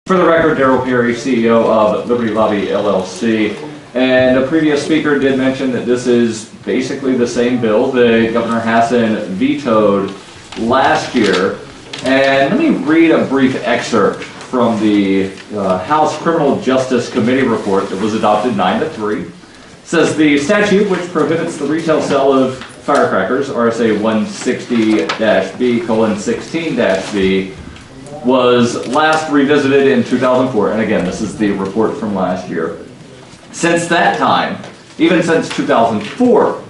For the record, Darryl Perry, CEO of Lobby LLC. And a previous speaker did mention that this is basically the same bill that Governor Hassan vetoed last year. And let me read a brief excerpt from the House Criminal Justice Committee report that was adopted 9-3. It says the statute which prohibits the retail sale of firecrackers, RSA 160-B:16-B, was last revisited in 2004. And again, this is the report from last year. Since that time, even since 2004,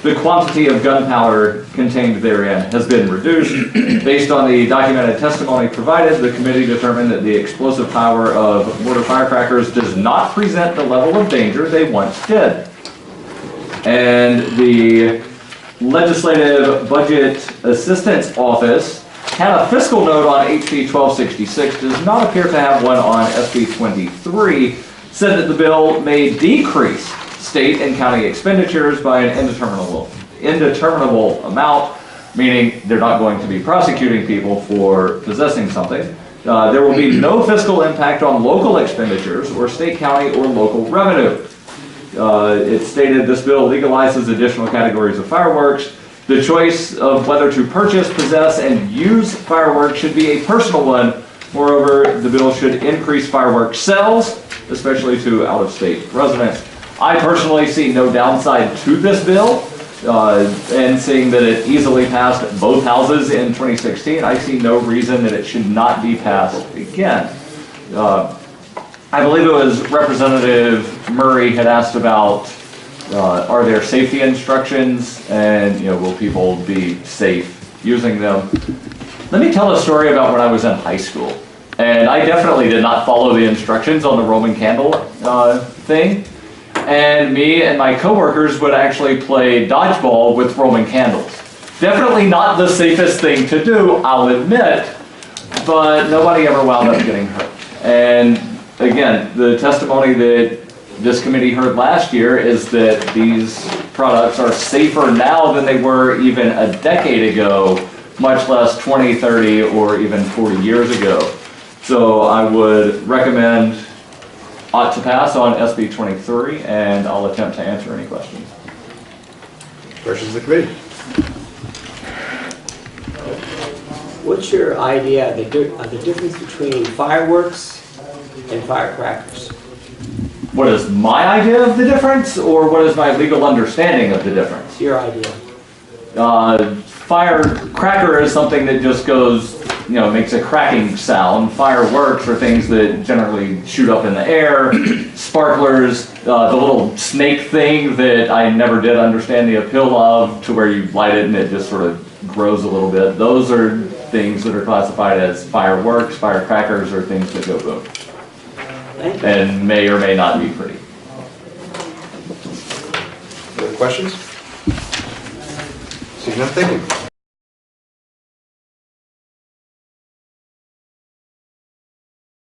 the quantity of gunpowder contained therein has been reduced. Based on the documented testimony provided, the committee determined that the explosive power of mortar firecrackers does not present the level of danger they once did. And the Legislative Budget Assistance Office had a fiscal note on HB 1266, does not appear to have one on SB 23, said that the bill may decrease state and county expenditures by an indeterminable amount, meaning they're not going to be prosecuting people for possessing something. There will be no fiscal impact on local expenditures or state, county, or local revenue. It stated this bill legalizes additional categories of fireworks. The choice of whether to purchase, possess, and use fireworks should be a personal one. Moreover, the bill should increase fireworks sales, especially to out-of-state residents. I personally see no downside to this bill, and seeing that it easily passed both houses in 2016, I see no reason that it should not be passed again. I believe it was Representative Murray had asked about are there safety instructions, and will people be safe using them? Let me tell a story about when I was in high school, and I definitely did not follow the instructions on the Roman candle thing. And me and my coworkers would actually play dodgeball with Roman candles. Definitely not the safest thing to do, I'll admit, but nobody ever wound up getting hurt. And again, the testimony that this committee heard last year is that these products are safer now than they were even a decade ago, much less 20, 30, or even 40 years ago. So I would recommend ought to pass on SB 23, and I'll attempt to answer any questions. Questions of the committee? What's your idea of the difference between fireworks and firecrackers? What is my idea of the difference, or what is my legal understanding of the difference? Your idea. Firecracker is something that just goes, makes a cracking sound. Fireworks are things that generally shoot up in the air. Sparklers, the little snake thing that I never did understand the appeal of, to where you light it and it just sort of grows a little bit. Those are things that are classified as fireworks. Firecrackers are things that go boom. Thank you. And may or may not be pretty. Other questions? Seeing none, thank you.